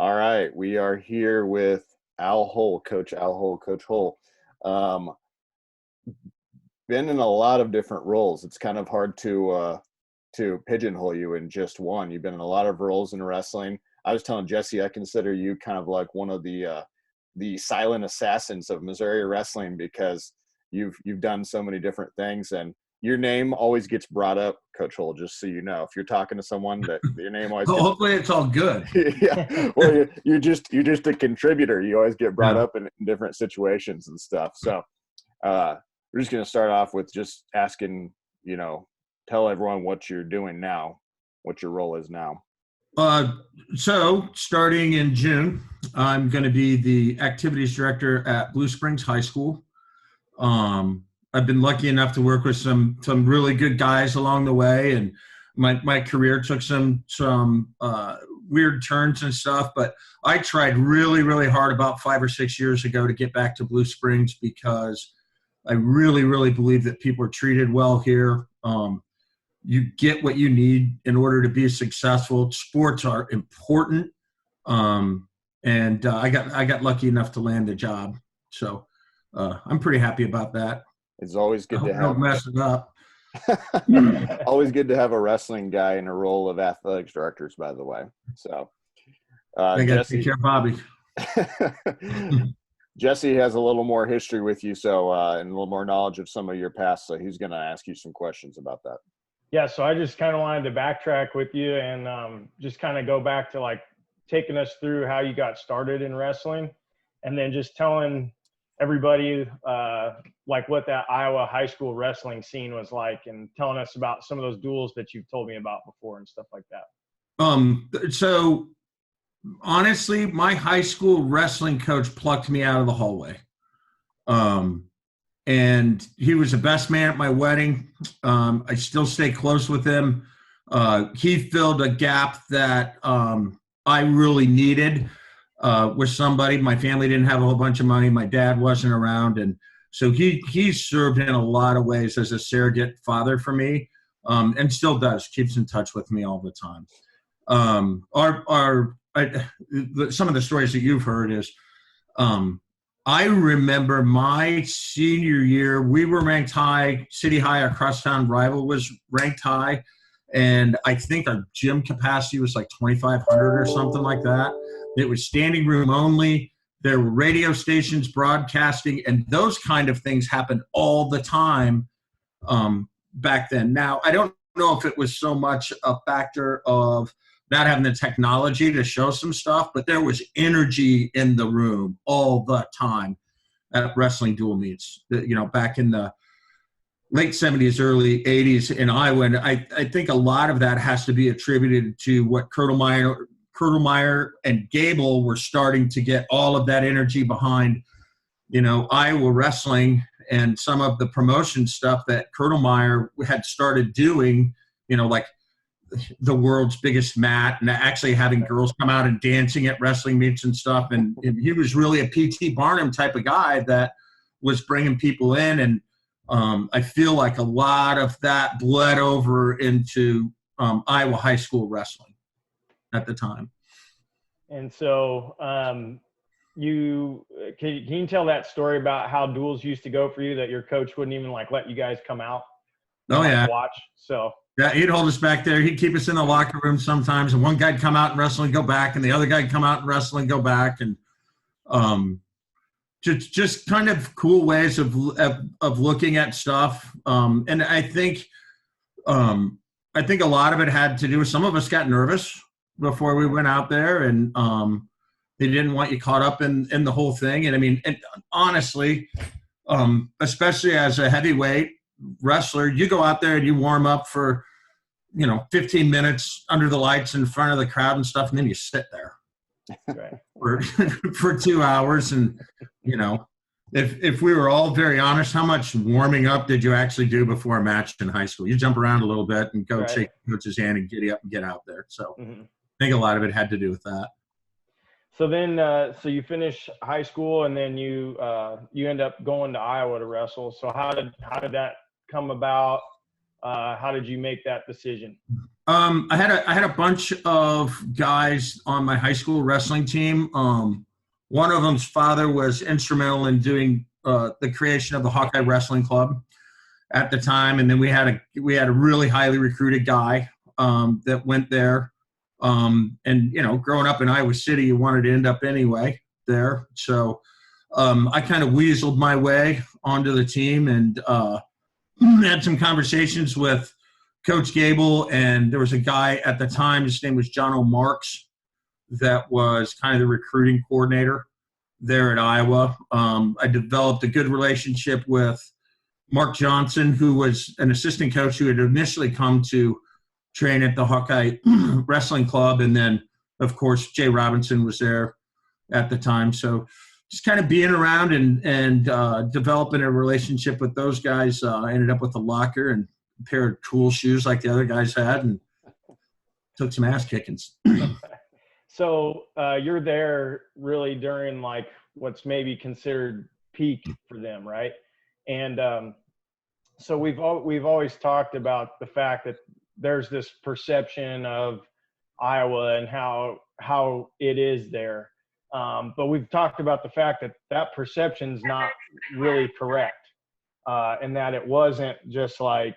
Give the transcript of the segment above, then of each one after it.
All right, we are here with Al Hull, Coach Al Hull, Coach Hull. Um, been in a lot of different roles. It's kind of hard to pigeonhole you in just one. You've been in a lot of roles in wrestling. I was telling Jesse, I consider you kind of like one of the silent assassins of Missouri wrestling because you've done so many different things, and your name always gets brought up, Coach Hull, just so you know. If you're talking to someone, that your name always gets hopefully it's all good. yeah. Well, you're just a contributor. You always get brought up in different situations and stuff. So we're just going to start off with just asking, tell everyone what you're doing now, what your role is now. So starting in June, I'm going to be the activities director at Blue Springs High School. I've been lucky enough to work with some really good guys along the way, and my career took some weird turns and stuff, but I tried really, really hard about 5 or 6 years ago to get back to Blue Springs because I really, really believe that people are treated well here. You get what you need in order to be successful. Sports are important. And I got lucky enough to land a job. So I'm pretty happy about that. It's always good to have. Don't mess it up. Always good to have a wrestling guy in a role of athletics directors, by the way. So I got to take care of Bobby. Jesse has a little more history with you, so and a little more knowledge of some of your past. So he's going to ask you some questions about that. Yeah, so I just kind of wanted to backtrack with you and just kind of go back to like taking us through how you got started in wrestling, and then just telling everybody like what that Iowa high school wrestling scene was like, and telling us about some of those duels that you've told me about before and stuff like that. So honestly, my high school wrestling coach plucked me out of the hallway. And he was the best man at my wedding. I still stay close with him. He filled a gap that I really needed with somebody. My family didn't have a whole bunch of money. My dad wasn't around. And so he served in a lot of ways as a surrogate father for me, and still does, keeps in touch with me all the time. Some of the stories that you've heard is I remember my senior year, we were ranked high, City High, our crosstown rival was ranked high. And I think our gym capacity was like 2,500 or something like that. It was standing room only. There were radio stations broadcasting, and those kind of things happened all the time back then. Now, I don't know if it was so much a factor of not having the technology to show some stuff, but there was energy in the room all the time at wrestling dual meets, back in the late 70s, early 80s in Iowa. And I think a lot of that has to be attributed to what Kurtelmeyer and Gable were starting to get all of that energy behind, Iowa wrestling and some of the promotion stuff that Kurtelmeyer had started doing, like the world's biggest mat, and actually having girls come out and dancing at wrestling meets and stuff. And he was really a P.T. Barnum type of guy that was bringing people in. And I feel like a lot of that bled over into Iowa high school wrestling at the time. And so can you tell that story about how duels used to go for you, that your coach wouldn't even like let you guys come out and watch? So yeah, he'd hold us back there. He'd keep us in the locker room sometimes, and one guy'd come out and wrestle and go back, and the other guy'd come out and wrestle and go back, and just kind of cool ways of looking at stuff. And I think a lot of it had to do with some of us got nervous before we went out there, and they didn't want you caught up in the whole thing. And I mean, and honestly, especially as a heavyweight wrestler, you go out there and you warm up for 15 minutes under the lights in front of the crowd and stuff, and then you sit there for 2 hours. And if we were all very honest, how much warming up did you actually do before a match in high school? You jump around a little bit and go shake coach's hand and giddy up and get out there. So I think a lot of it had to do with that. So then, so you finish high school, and then you end up going to Iowa to wrestle. So how did that come about? How did you make that decision? I had a bunch of guys on my high school wrestling team. One of them's father was instrumental in doing the creation of the Hawkeye Wrestling Club at the time, and then we had a really highly recruited guy that went there. And growing up in Iowa City, you wanted to end up anyway there. So I kind of weaseled my way onto the team and had some conversations with Coach Gable, and there was a guy at the time, his name was John O'Marks, that was kind of the recruiting coordinator there at Iowa. I developed a good relationship with Mark Johnson, who was an assistant coach who had initially come to train at the Hawkeye Wrestling Club. And then, of course, Jay Robinson was there at the time. So just kind of being around and developing a relationship with those guys. I ended up with a locker and a pair of tool shoes like the other guys had, and took some ass kickings. So you're there really during like what's maybe considered peak for them, right? And so we've always talked about the fact that there's this perception of Iowa and how it is there, but we've talked about the fact that perception's not really correct, and that it wasn't just like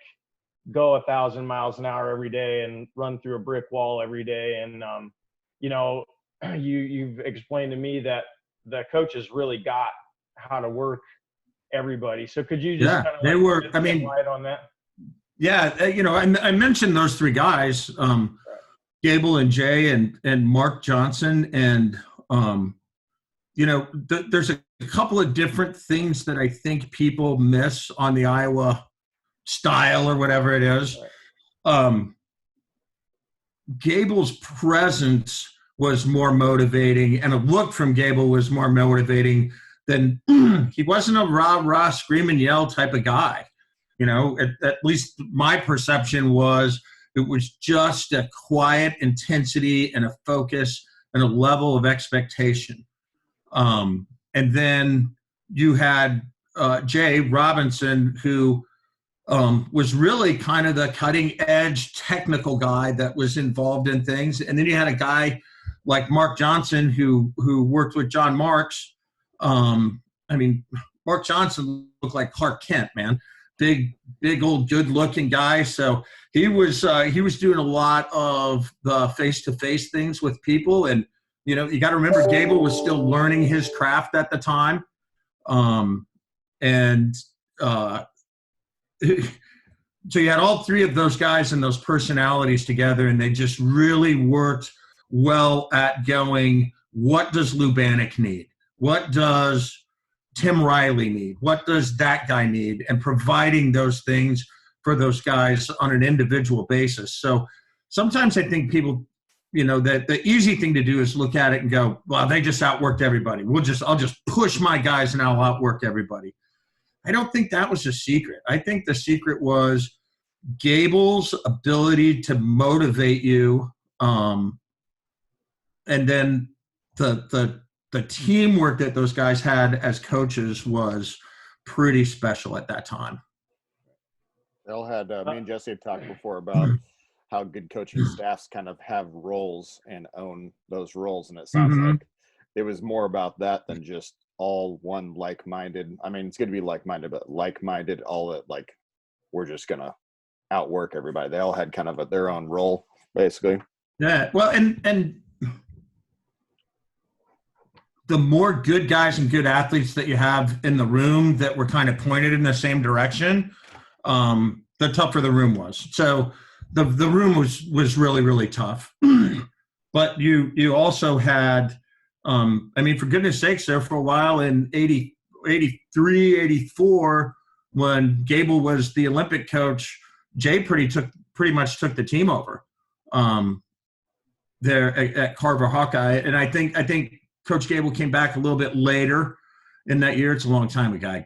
go 1,000 miles an hour every day and run through a brick wall every day. And you've explained to me that the coaches really got how to work everybody. So could you just kind of light on that? Yeah, I mentioned those three guys, Gable and Jay and Mark Johnson, and there's a couple of different things that I think people miss on the Iowa style or whatever it is. Gable's presence was more motivating, and a look from Gable was more motivating than he wasn't a rah, scream and yell type of guy. At least my perception was it was just a quiet intensity and a focus and a level of expectation. And then you had Jay Robinson, who was really kind of the cutting edge technical guy that was involved in things. And then you had a guy like Mark Johnson who worked with John Marks. Mark Johnson looked like Clark Kent, man. Big old good looking guy. So he was doing a lot of the face-to-face things with people. And, you got to remember Gable was still learning his craft at the time. So you had all three of those guys and those personalities together, and they just really worked well at going, what does Lou Bannock need? What does Tim Riley need? What does that guy need? And providing those things for those guys on an individual basis. So sometimes I think people, that the easy thing to do is look at it and go, well, they just outworked everybody. I'll just push my guys and I'll outwork everybody. I don't think that was the secret. I think the secret was Gable's ability to motivate you, and then the teamwork that those guys had as coaches was pretty special at that time. They all had me and Jesse had talked before about how good coaching staffs kind of have roles and own those roles, and it sounds like it was more about that than just all one like-minded. I mean, it's going to be like-minded, but like-minded, all that, like, we're just going to outwork everybody. They all had kind of their own role, basically. Yeah, well, and the more good guys and good athletes that you have in the room that were kind of pointed in the same direction, the tougher the room was. So the room was really, really tough. But you also had, for goodness sakes, there for a while in 83, 84, when Gable was the Olympic coach, Jay pretty much took the team over there at Carver Hawkeye. And I think Coach Gable came back a little bit later in that year. It's a long time ago.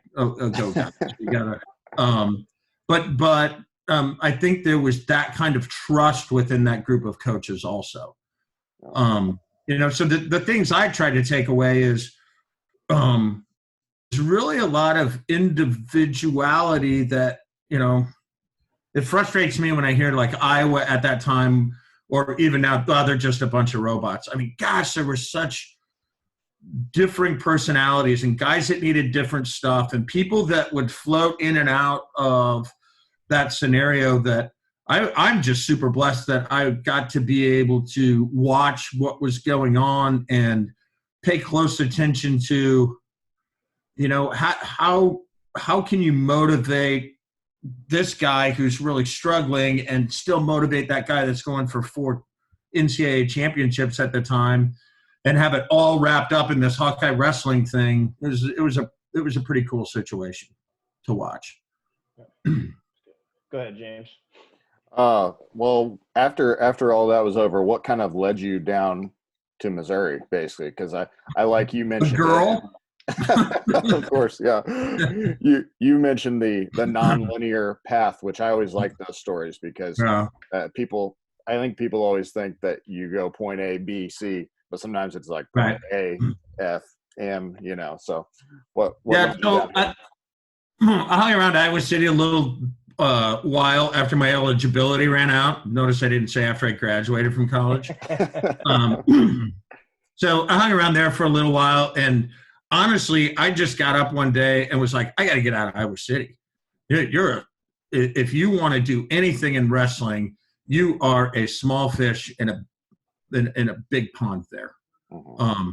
But I think there was that kind of trust within that group of coaches also. So the things I try to take away is there's really a lot of individuality that, it frustrates me when I hear like Iowa at that time, or even now, oh, they're just a bunch of robots. I mean, gosh, there were such differing personalities and guys that needed different stuff and people that would float in and out of that scenario that I'm just super blessed that I got to be able to watch what was going on and pay close attention to, you know, how can you motivate this guy who's really struggling and still motivate that guy that's going for 4 NCAA championships at the time and have it all wrapped up in this Hawkeye wrestling thing. It was a pretty cool situation to watch. Go ahead, James. Well, after all that was over, what kind of led you down to Missouri, basically? Because I like you mentioned a girl. Of course, yeah. You mentioned the non-linear path, which I always like those stories because I think people always think that you go point A, B, C, but sometimes it's like point A, F, M, you know. So what yeah, so I hung around Iowa City a little while after my eligibility ran out. Notice I didn't say after I graduated from college. So I hung around there for a little while, and honestly, I just got up one day and was like, I got to get out of Iowa City. If you want to do anything in wrestling, you are a small fish in a big pond there. Mm-hmm.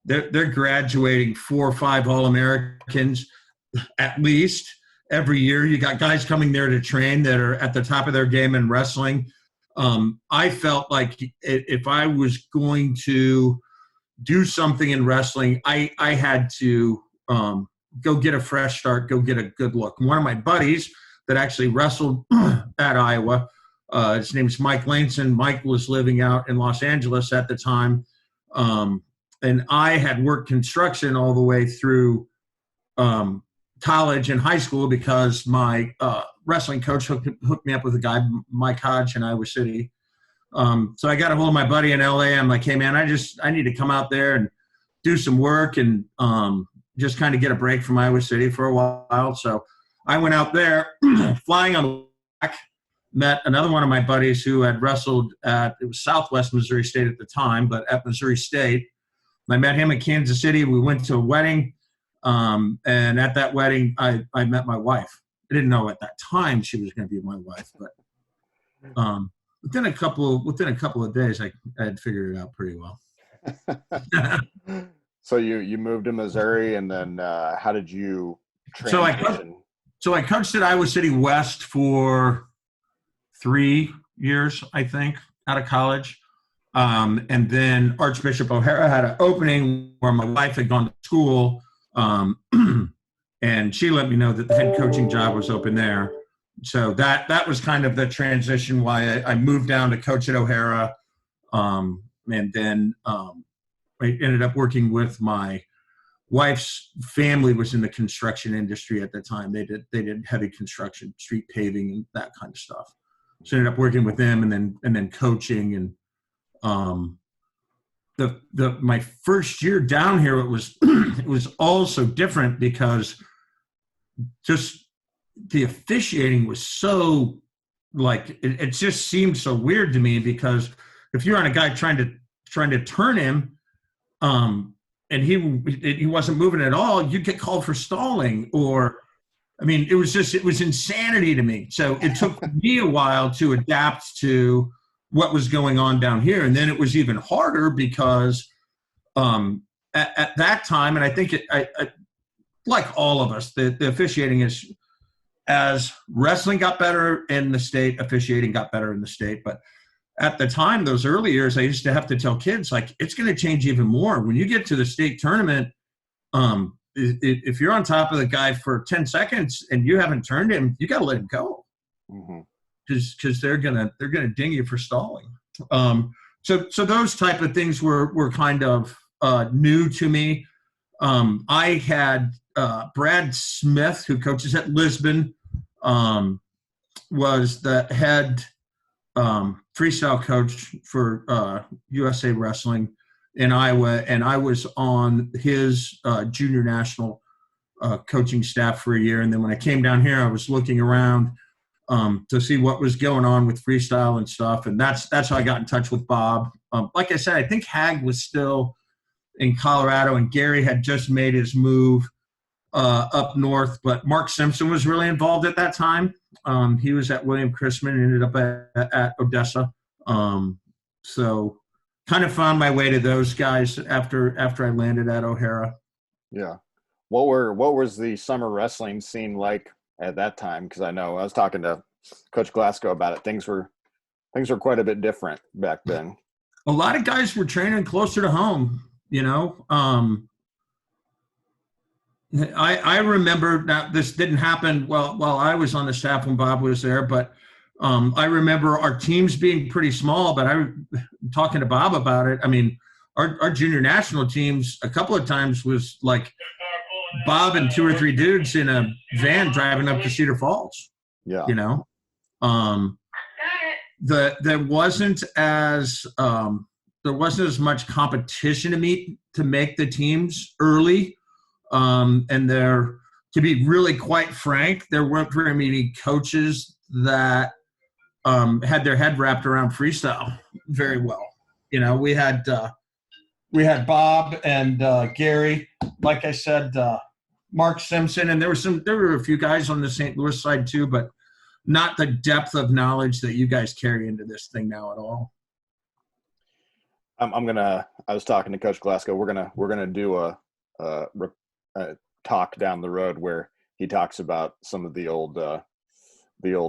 They're graduating 4 or 5 All-Americans at least every year. You got guys coming there to train that are at the top of their game in wrestling. I felt like if I was going to do something in wrestling, I had to go get a fresh start, go get a good look. One of my buddies that actually wrestled at Iowa, his name's Mike Laneson. Mike was living out in Los Angeles at the time. And I had worked construction all the way through college and high school because my wrestling coach hooked me up with a guy, Mike Hodge, in Iowa City. So I got a hold of my buddy in LA. I'm like, hey man, I need to come out there and do some work and just kind of get a break from Iowa City for a while. So I went out there flying on the back, met another one of my buddies who had wrestled it was Southwest Missouri State at the time, but at Missouri State. I met him in Kansas City. We went to a wedding. And at that wedding, I met my wife. I didn't know at that time she was going to be my wife, but within a couple of days, I had figured it out pretty well. So you moved to Missouri, and then how did you transition? So I coached at Iowa City West for 3 years, I think, out of college. And then Archbishop O'Hara had an opening where my wife had gone to school, and she let me know that the head coaching job was open there. So that was kind of the transition why I moved down to coach at O'Hara. And then I ended up working with my wife's family was in the construction industry at the time. They did heavy construction, street paving and that kind of stuff. So I ended up working with them and then coaching. And my first year down here, it was all so different because just the officiating was so like it just seemed so weird to me because if you're on a guy trying to turn him, and he wasn't moving at all, you'd get called for stalling, or I mean, it was insanity to me. So it took me a while to adapt to what was going on down here. And then it was even harder because at that time, and I think I like all of us, the officiating is, as wrestling got better in the state, officiating got better in the state. But at the time, those early years, I used to have to tell kids, like, it's going to change even more. When you get to the state tournament, if you're on top of the guy for 10 seconds and you haven't turned him, you got to let him go. Mm-hmm. Because they're gonna ding you for stalling. So those type of things were kind of new to me. I had Brad Smith, who coaches at Lisbon, was the head freestyle coach for USA Wrestling in Iowa, and I was on his junior national coaching staff for a year. And then when I came down here, I was looking around. to see what was going on with freestyle and stuff. And that's how I got in touch with Bob. Like I said, I think Hag was still in Colorado, and Gary had just made his move up north. But Mark Simpson was really involved at that time. He was at William Chrisman and ended up at Odessa. So kind of found my way to those guys after I landed at O'Hara. Yeah. What was the summer wrestling scene like at that time? Because I know I was talking to Coach Glasgow about it. Things were quite a bit different back then. A lot of guys were training closer to home, you know. I remember, now this didn't happen while I was on the staff when Bob was there, but I remember our teams being pretty small. But talking to Bob about it, I mean, our junior national teams a couple of times was like Bob and 2 or 3 dudes in a van driving up to Cedar Falls. Yeah, you know, there wasn't as much competition to make the teams early. And to be really quite frank, there weren't very many coaches that had their head wrapped around freestyle very well. You know, we had Bob and Gary, like I said, Mark Simpson, and there were a few guys on the St. Louis side too, but not the depth of knowledge that you guys carry into this thing now at all. I was talking to Coach Glasgow. We're gonna do a talk down the road where he talks about some of the old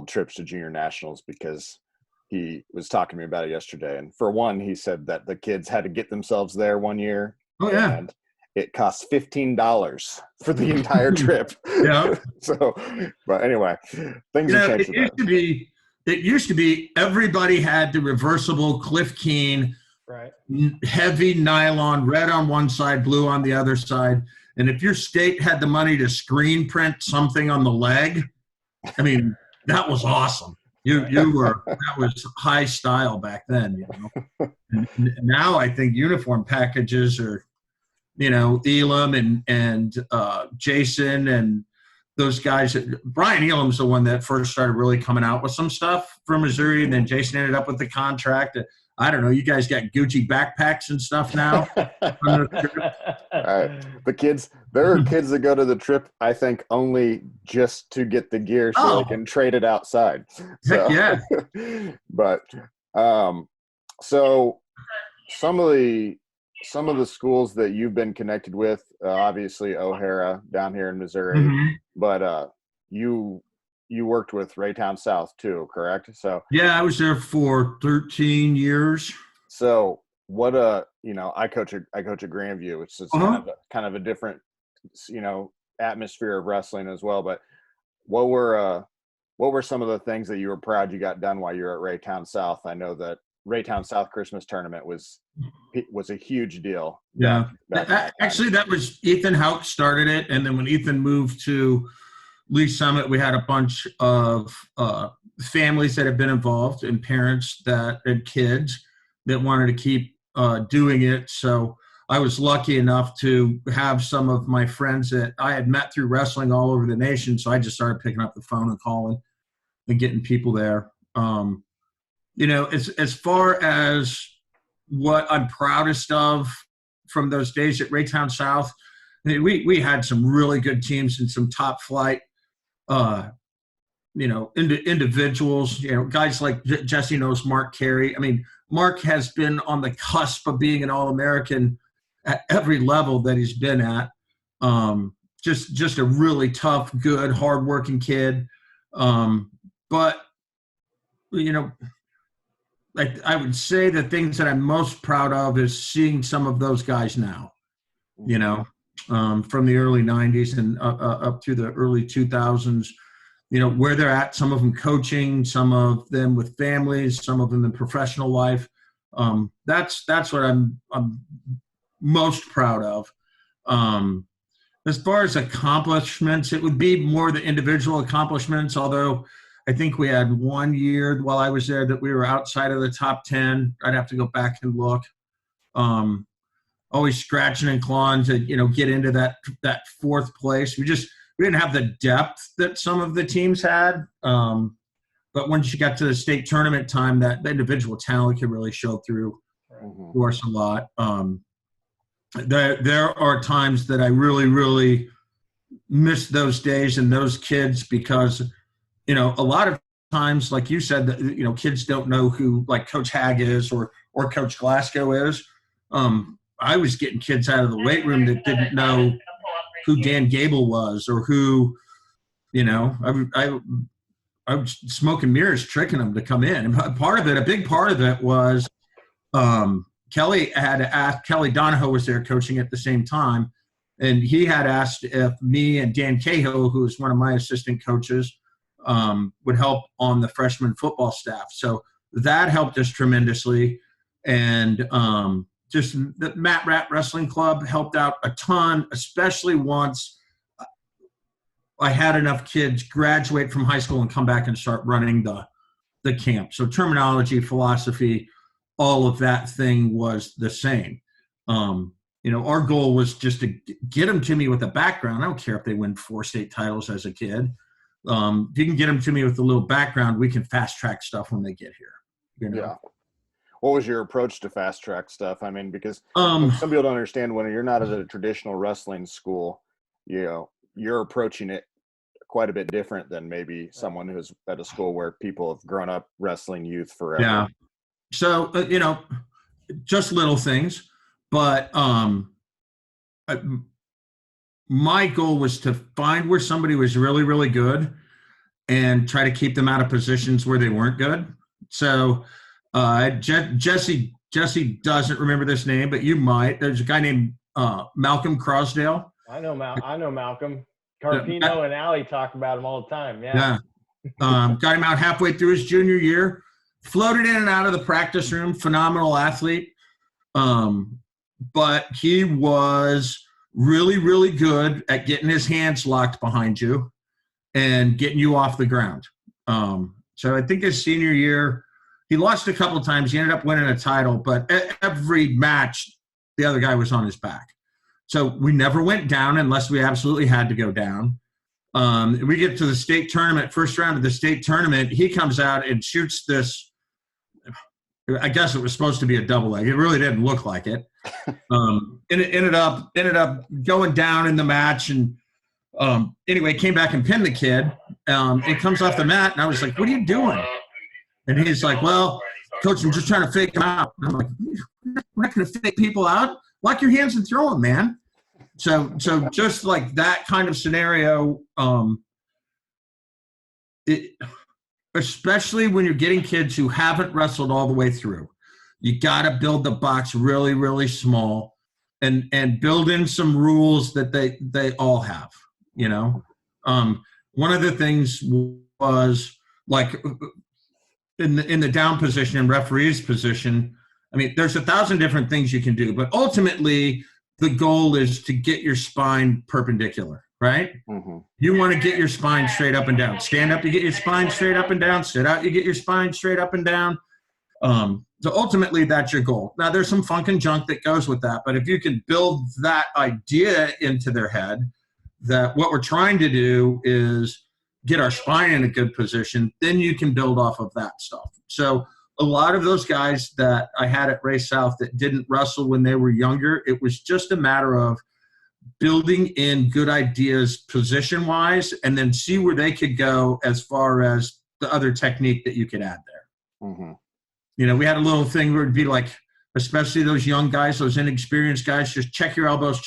trips to junior nationals, because he was talking to me about it yesterday. And for one, he said that the kids had to get themselves there one year. Oh yeah. And it cost $15 for the entire trip. Yeah. So, but anyway, things have changed. It used to be everybody had the reversible Cliff Keen, right, heavy nylon, red on one side, blue on the other side. And if your state had the money to screen print something on the leg, I mean, that was awesome. That was high style back then, you know. And now I think uniform packages are, you know, Elam and Jason and those guys. Brian Elam's the one that first started really coming out with some stuff from Missouri, and then Jason ended up with the contract. I don't know. You guys got Gucci backpacks and stuff now. All right. There are kids that go to the trip, I think, only just to get the gear so they can trade it outside. So, yeah. But so some of the schools that you've been connected with, obviously O'Hara down here in Missouri, Mm-hmm. but you worked with Raytown South too, correct? So yeah, I was there for 13 years. So what I coach at Grandview, which is kind of a different, you know, atmosphere of wrestling as well. But what were some of the things that you were proud you got done while you were at Raytown South? I know that Raytown South Christmas tournament was a huge deal. Yeah, actually, that was Ethan Houck started it, and then when Ethan moved to Lee Summit, we had a bunch of families that have been involved and parents and kids that wanted to keep doing it. So I was lucky enough to have some of my friends that I had met through wrestling all over the nation. So I just started picking up the phone and calling and getting people there. You know, as far as what I'm proudest of from those days at Raytown South, we had some really good teams and some top flight, you know, individuals, you know, guys like Jesse knows Mark Carey. I mean, Mark has been on the cusp of being an All-American at every level that he's been at. Just a really tough, good, hardworking kid. But, you know, I would say the things that I'm most proud of is seeing some of those guys now, you know, from the early 90s and up to the early 2000s, you know, where they're at, some of them coaching, some of them with families, some of them in professional life. That's what I'm most proud of. As far as accomplishments, it would be more the individual accomplishments, although I think we had 1 year while I was there that we were outside of the top 10. I'd have to go back and look. Always scratching and clawing to, you know, get into that fourth place. We didn't have the depth that some of the teams had. but once you got to the state tournament time, that the individual talent could really show through for us a lot. There are times that I really, really miss those days and those kids because, a lot of times, like you said, that kids don't know who like Coach Hag is or Coach Glasgow is. I was getting kids out of the weight room that didn't know who Dan Gable was or who, I was smoking mirrors, tricking them to come in. And a big part of it was Kelly had asked, Kelly Donahoe was there coaching at the same time, and he had asked if me and Dan Cahill, who was one of my assistant coaches, would help on the freshman football staff. So that helped us tremendously. And just the Matt Rat Wrestling Club helped out a ton, especially once I had enough kids graduate from high school and come back and start running the camp. So terminology, philosophy, all of that thing was the same. Our goal was just to get them to me with a background. I don't care if they win 4 state titles as a kid. If you can get them to me with a little background, we can fast track stuff when they get here. Yeah. What was your approach to fast track stuff? I mean, because some people don't understand when you're not at a traditional wrestling school, you're approaching it quite a bit different than maybe someone who's at a school where people have grown up wrestling youth forever. Yeah. So, just little things, but my goal was to find where somebody was really, really good and try to keep them out of positions where they weren't good. So Jesse doesn't remember this name, but you might. There's a guy named Malcolm Crosdale. I know Malcolm. Carpino and Allie talk about him all the time. Yeah. Got him out halfway through his junior year. Floated in and out of the practice room. Phenomenal athlete. But he was really, really good at getting his hands locked behind you and getting you off the ground. So I think his senior year, he lost a couple of times. He ended up winning a title, but every match, the other guy was on his back. So we never went down unless we absolutely had to go down. We get to the state tournament, first round of the state tournament. He comes out and shoots this. I guess it was supposed to be a double leg. It really didn't look like it. And it ended up going down in the match. And anyway, came back and pinned the kid. It comes off the mat, and I was like, "What are you doing?" And he's like, "Well, coach, I'm just trying to fake him out." And I'm like, "We're not going to fake people out. Lock your hands and throw them, man." So just like that kind of scenario, especially when you're getting kids who haven't wrestled all the way through, you got to build the box really, really small and build in some rules that they all have, One of the things was like in the down position and referee's position, I mean, there's 1,000 different things you can do, but ultimately the goal is to get your spine perpendicular, right? Mm-hmm. You want to get your spine straight up and down. Stand up, you get your spine straight up and down. Sit out, you get your spine straight up and down. So ultimately, that's your goal. Now, there's some funk and junk that goes with that, but if you can build that idea into their head that what we're trying to do is get our spine in a good position, then you can build off of that stuff. So a lot of those guys that I had at Ray South that didn't wrestle when they were younger, it was just a matter of building in good ideas position-wise and then see where they could go as far as the other technique that you could add there. Mm-hmm. We had a little thing where it'd be like, especially those young guys, those inexperienced guys, just check your elbows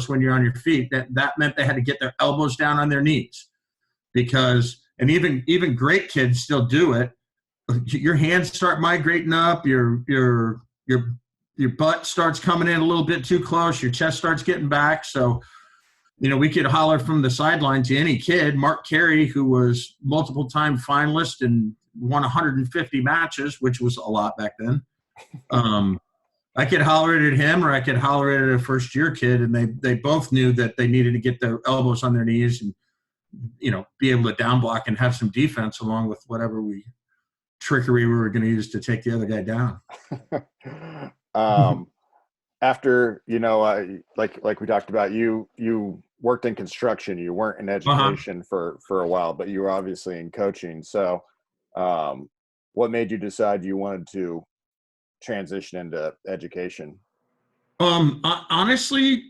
when you're on your feet. That meant they had to get their elbows down on their knees because, and even great kids still do it. Your hands start migrating up, your butt starts coming in a little bit too close, your chest starts getting back. So, we could holler from the sideline to any kid. Mark Carey, who was multiple time finalist and won 150 matches, which was a lot back then. I could holler it at him or I could holler it at a first year kid, and they both knew that they needed to get their elbows on their knees and, be able to down block and have some defense along with whatever trickery we were going to use to take the other guy down. After, like we talked about, you worked in construction, you weren't in education for a while, but you were obviously in coaching. So What made you decide you wanted to transition into education? Honestly,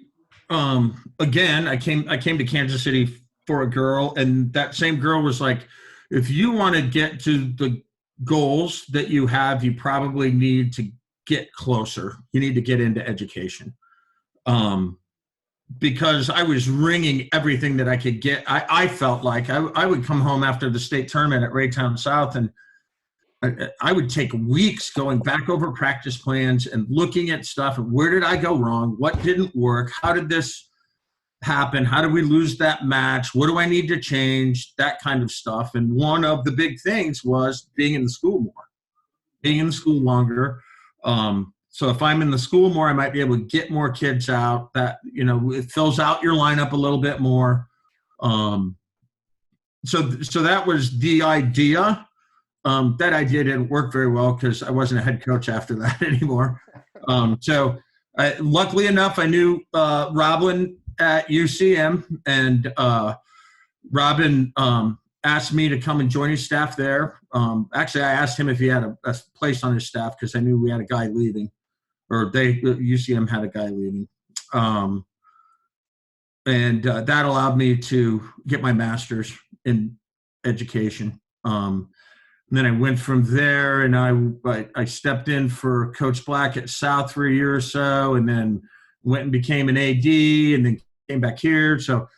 again, I came to Kansas City for a girl, and that same girl was like, if you want to get to the goals that you have, you probably need to get closer. You need to get into education. Because I was wringing everything that I could get. I felt like I would come home after the state tournament at Raytown South, and I would take weeks going back over practice plans and looking at stuff. Where did I go wrong? What didn't work? How did this happen? How did we lose that match? What do I need to change? That kind of stuff. And one of the big things was being in the school more, being in the school longer. So if I'm in the school more, I might be able to get more kids out. That, it fills out your lineup a little bit more. So that was the idea. That idea didn't work very well because I wasn't a head coach after that anymore. Luckily enough, I knew Robin at UCM, and Robin asked me to come and join his staff there. Actually, I asked him if he had a place on his staff because I knew we had a guy leaving, or UCM had a guy leaving. And that allowed me to get my master's in education. And then I went from there, and I stepped in for Coach Black at South for a year or so, and then went and became an AD, and then came back here. So,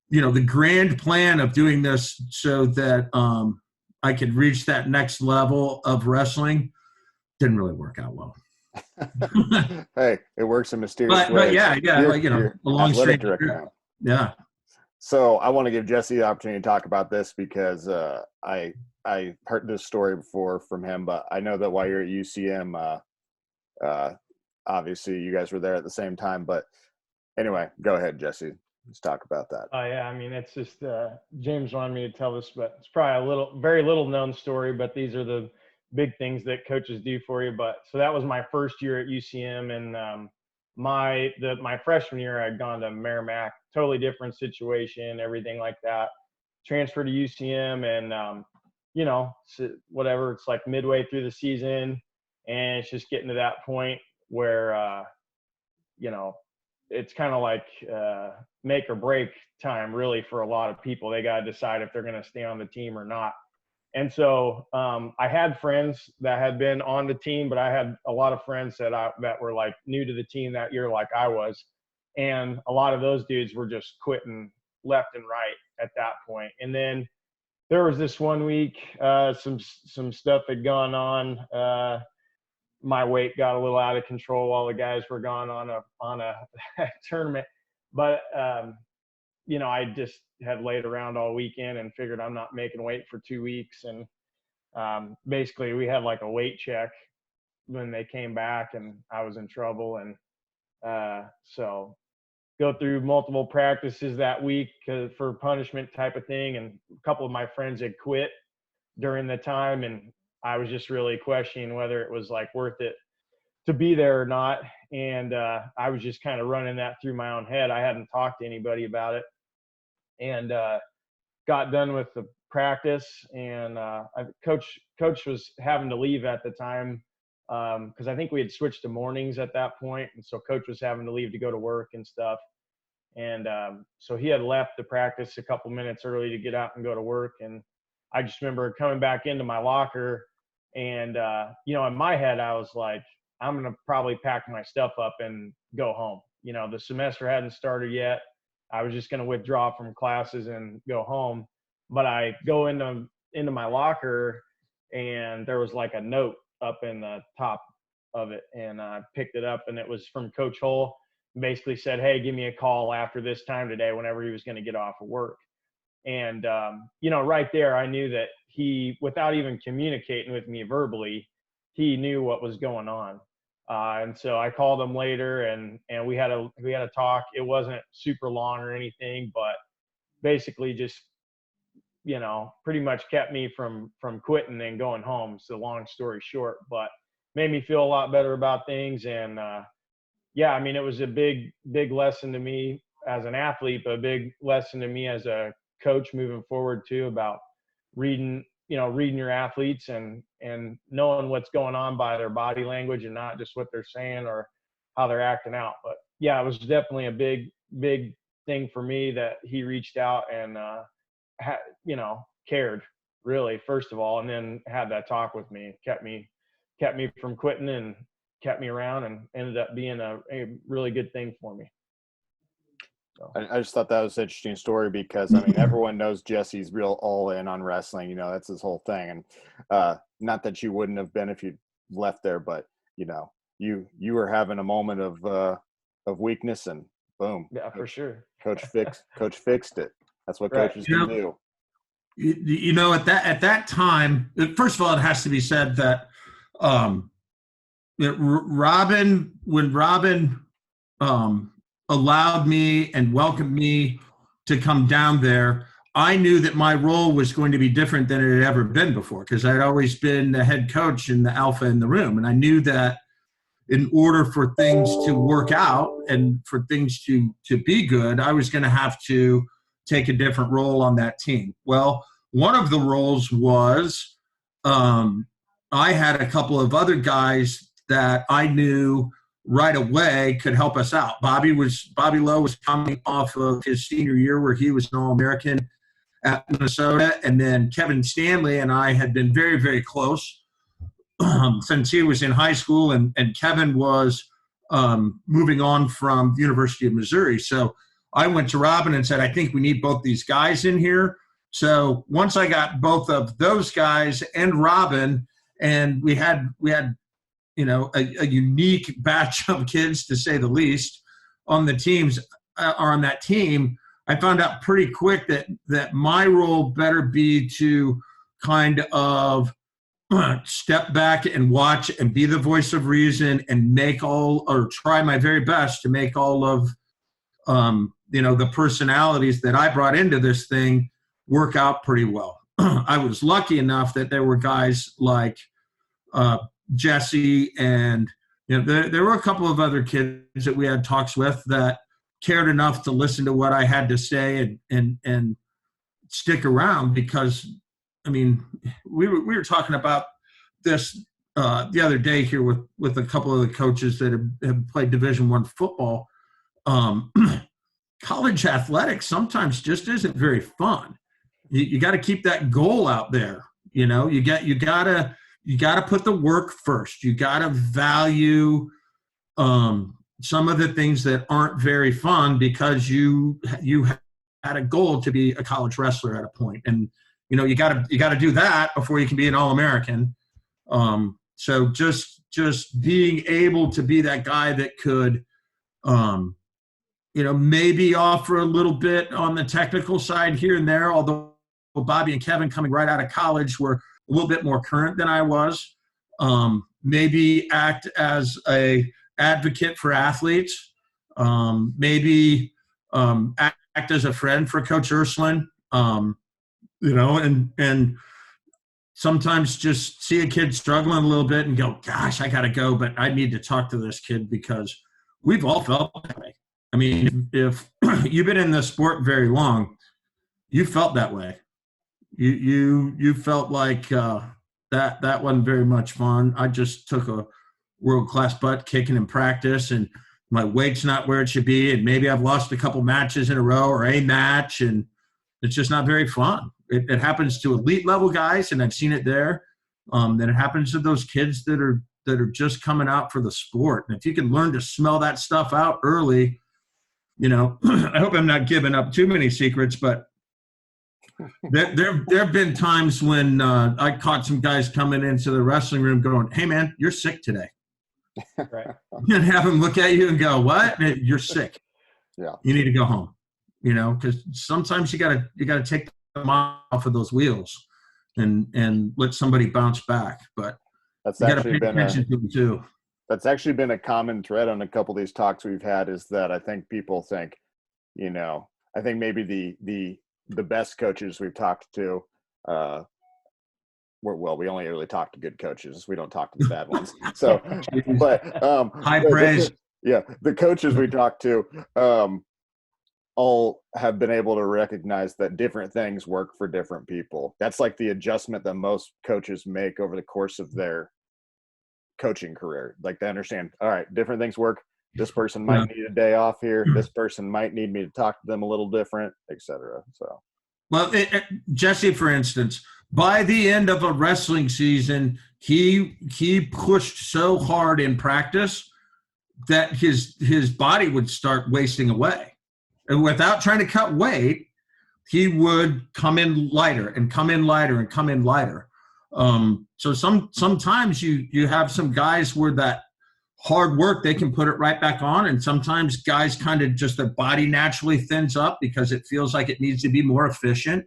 the grand plan of doing this so that I could reach that next level of wrestling didn't really work out well. Hey, it works in mysterious ways. But yeah, You're a long athletic straight director now. Yeah. So I want to give Jesse the opportunity to talk about this because I heard this story before from him, but I know that while you're at UCM, obviously you guys were there at the same time. But anyway, go ahead, Jesse. Let's talk about that. Oh yeah, I mean, it's just James wanted me to tell this, but it's probably very little known story. But these are the big things that coaches do for you. But so that was my first year at UCM, and my freshman year I'd gone to Merrimack, totally different situation, everything like that. Transferred to UCM, and whatever, it's like midway through the season, and it's just getting to that point where it's kind of like make or break time really for a lot of people. They got to decide if they're going to stay on the team or not. And so I had friends that had been on the team, but I had a lot of friends that were like new to the team that year, like I was. And a lot of those dudes were just quitting left and right at that point. And then there was this one week, some stuff had gone on. My weight got a little out of control while the guys were gone on a tournament. But I just had laid around all weekend and figured I'm not making weight for 2 weeks. And basically we had like a weight check when they came back, and I was in trouble. And so go through multiple practices that week for punishment type of thing. And a couple of my friends had quit during the time, and I was just really questioning whether it was like worth it to be there or not. And I was just kind of running that through my own head. I hadn't talked to anybody about it, and got done with the practice. And coach was having to leave at the time because I think we had switched to mornings at that point. And so coach was having to leave to go to work and stuff. And so he had left the practice a couple minutes early to get out and go to work. And I just remember coming back into my locker, and in my head I was like, I'm going to probably pack my stuff up and go home. The semester hadn't started yet. I was just going to withdraw from classes and go home. But I go into my locker, and there was like a note up in the top of it, and I picked it up, and it was from Coach Hull. Basically said, hey, give me a call after this time today whenever he was going to get off of work. And right there I knew that he, without even communicating with me verbally, he knew what was going on. And so I called him later, and we had a talk. It wasn't super long or anything, but basically just pretty much kept me from quitting and going home. So long story short, but made me feel a lot better about things. And yeah, I mean, it was a big lesson to me as an athlete, but a big lesson to me as a coach moving forward too, about reading reading your athletes and knowing what's going on by their body language and not just what they're saying or how they're acting out. But yeah, it was definitely a big thing for me that he reached out and, cared really, first of all, and then had that talk with me, kept me from quitting and kept me around, and ended up being a really good thing for me. So. I just thought that was an interesting story because, I mean, everyone knows Jesse's real all in on wrestling. That's his whole thing. And not that you wouldn't have been if you left there, but, you were having a moment of weakness and boom. Yeah, for sure. Coach fixed it. That's what coaches can do. At that time, first of all, it has to be said that when Robin allowed me and welcomed me to come down there, I knew that my role was going to be different than it had ever been before, because I'd always been the head coach and the alpha in the room. And I knew that in order for things to work out and for things to be good, I was going to have to take a different role on that team. Well, one of the roles was I had a couple of other guys that I knew right away could help us out. Bobby Lowe was coming off of his senior year where he was an All-American at Minnesota. And then Kevin Stanley and I had been very, very close since he was in high school, and Kevin was moving on from the University of Missouri. So I went to Robin and said, I think we need both these guys in here. So once I got both of those guys and Robin, and we had a unique batch of kids, to say the least, on the teams or on that team, I found out pretty quick that my role better be to kind of step back and watch and be the voice of reason and try my very best to make all of the personalities that I brought into this thing work out pretty well. I was lucky enough that there were guys like Jesse, and there were a couple of other kids that we had talks with that cared enough to listen to what I had to say and stick around, because I mean, we were talking about this the other day here with a couple of the coaches that have played Division I football. College athletics sometimes just isn't very fun. You got to keep that goal out there. You got to put the work first. You got to value some of the things that aren't very fun, because you had a goal to be a college wrestler at a point, and you got to do that before you can be an All-American. So just being able to be that guy that could, maybe offer a little bit on the technical side here and there, although Bobby and Kevin, coming right out of college, were a little bit more current than I was. Maybe act as a advocate for athletes. Maybe act as a friend for Coach Ursuline. And sometimes just see a kid struggling a little bit and go, gosh, I got to go, but I need to talk to this kid, because we've all felt that way. I mean, if you've been in this sport very long, you felt that way. You felt like that wasn't very much fun. I just took a world-class butt kicking in practice, and my weight's not where it should be, and maybe I've lost a couple matches in a row or a match, and it's just not very fun. It happens to elite level guys, and I've seen it there. Then it happens to those kids that are just coming out for the sport. And if you can learn to smell that stuff out early, I hope I'm not giving up too many secrets, but there have been times when I caught some guys coming into the wrestling room going, "Hey man, you're sick today." Right. And have them look at you and go, "What? You're sick. Yeah. You need to go home." Because sometimes you gotta take them off of those wheels and let somebody bounce back. But that's you gotta actually pay attention to them too. That's actually been a common thread on a couple of these talks we've had, is that I think people think, I think maybe the best coaches we've talked to, we only really talk to good coaches. We don't talk to the bad ones. So, but high praise. The coaches we talk to, all have been able to recognize that different things work for different people. That's like the adjustment that most coaches make over the course of their coaching career. Like they understand, all right, different things work. This person might need a day off here. This person might need me to talk to them a little different, etc. So, well, Jesse, for instance, by the end of a wrestling season, he pushed so hard in practice that his body would start wasting away. And without trying to cut weight, he would come in lighter and come in lighter and come in lighter. So sometimes you have some guys where that hard work, they can put it right back on. And sometimes guys kind of just their body naturally thins up because it feels like it needs to be more efficient.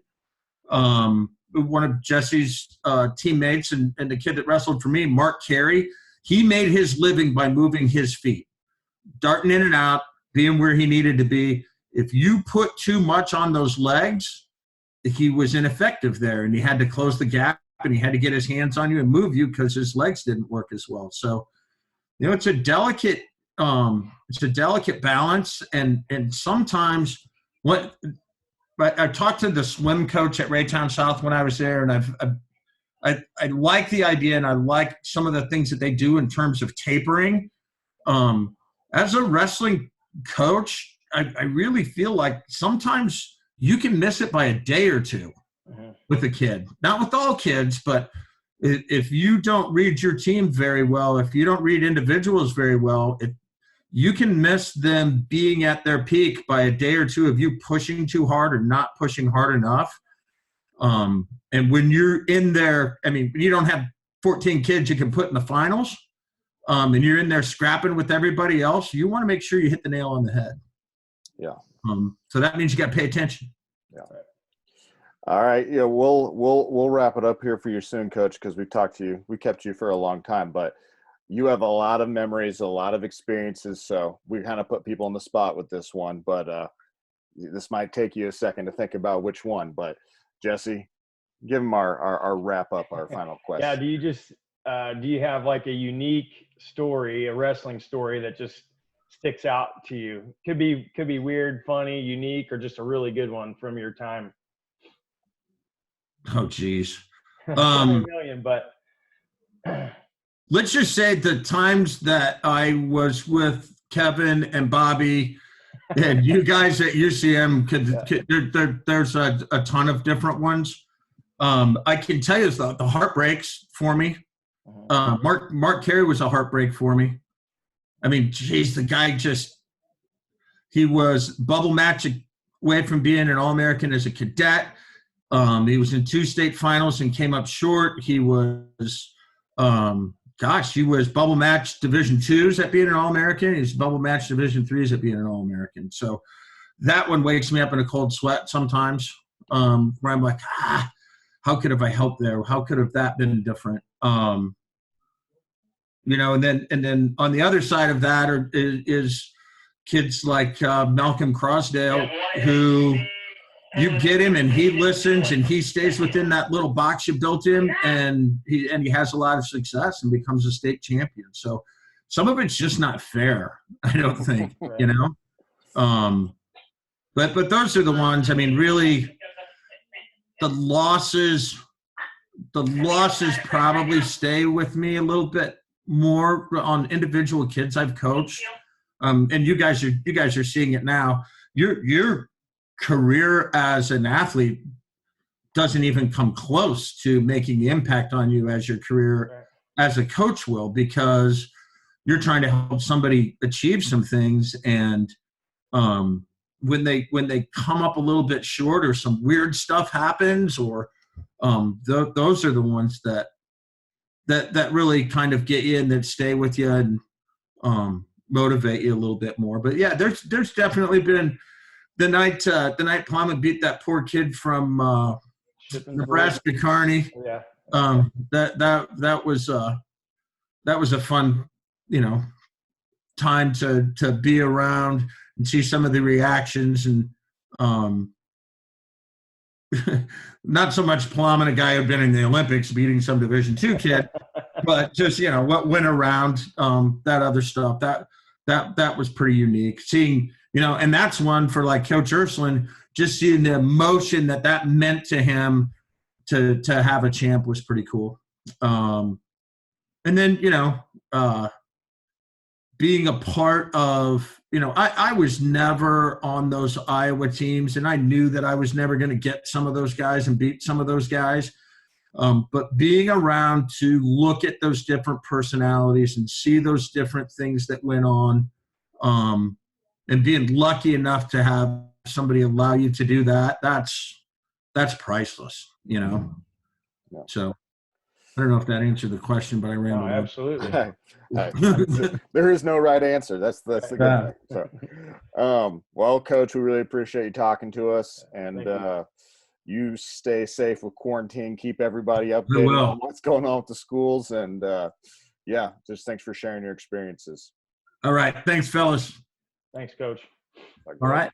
One of Jesse's teammates and the kid that wrestled for me, Mark Carey, he made his living by moving his feet, darting in and out, being where he needed to be. If you put too much on those legs, he was ineffective there, and he had to close the gap, and he had to get his hands on you and move you because his legs didn't work as well. So, it's a delicate balance, and sometimes I talked to the swim coach at Raytown South when I was there, and I like the idea, and I like some of the things that they do in terms of tapering. As a wrestling coach, I really feel like sometimes you can miss it by a day or two with a kid. Not with all kids, but if you don't read your team very well, if you don't read individuals very well, you can miss them being at their peak by a day or two of you pushing too hard or not pushing hard enough. And when you're in there, I mean, you don't have 14 kids you can put in the finals, and you're in there scrapping with everybody else, you want to make sure you hit the nail on the head. Yeah. So that means you got to pay attention. Yeah. All right. Yeah, we'll wrap it up here for you soon, Coach, because we kept you for a long time, but you have a lot of memories, a lot of experiences. So we kind of put people on the spot with this one, but this might take you a second to think about which one. But Jesse, give them our wrap up, our final question. Yeah. Do you have like a unique story, a wrestling story that just sticks out to you? Could be weird, funny, unique, or just a really good one from your time. Oh, geez. A million, but let's just say the times that I was with Kevin and Bobby and you guys at UCM, there's a ton of different ones. I can tell you the heartbreaks for me. Mark Carey was a heartbreak for me. I mean, geez, the guy he was bubble match away from being an All-American as a cadet. He was in 2 state finals and came up short. He was, he was bubble match Division IIs at being an All-American. He was bubble match Division IIIs at being an All-American. So that one wakes me up in a cold sweat sometimes, where I'm like, how could have I helped there? How could have that been different? And then on the other side of that is kids like Malcolm Crosdale, who you get him and he listens and he stays within that little box you built him, and he has a lot of success and becomes a state champion. So some of it's just not fair, I don't think, But those are the ones. I mean, really, the losses probably stay with me a little bit more on individual kids I've coached. And you guys are seeing it now. Your career as an athlete doesn't even come close to making the impact on you as your career as a coach will, because you're trying to help somebody achieve some things, and when they come up a little bit short or some weird stuff happens, or those are the ones that really kind of get you and that stay with you and motivate you a little bit more. But yeah, there's definitely been the night Plymouth beat that poor kid from Nebraska, Kearney. Yeah. That was a fun, time to be around and see some of the reactions, and not so much Plum, a guy who'd been in the Olympics beating some Division II kid, but just, what went around, that other stuff, that was pretty unique. Seeing, And that's one for like Coach Ursuline, just seeing the emotion that meant to him to have a champ was pretty cool. And then, being a part of, I was never on those Iowa teams, and I knew that I was never going to get some of those guys and beat some of those guys. But being around to look at those different personalities and see those different things that went on, and being lucky enough to have somebody allow you to do that, that's priceless, Yeah. So I don't know if that answered the question, but I rambled. Absolutely. There is no right answer. That's the good thing. So, well, Coach, we really appreciate you talking to us, and you stay safe with quarantine. Keep everybody updated on what's going on with the schools, and just thanks for sharing your experiences. All right, thanks, fellas. Thanks, Coach. All right.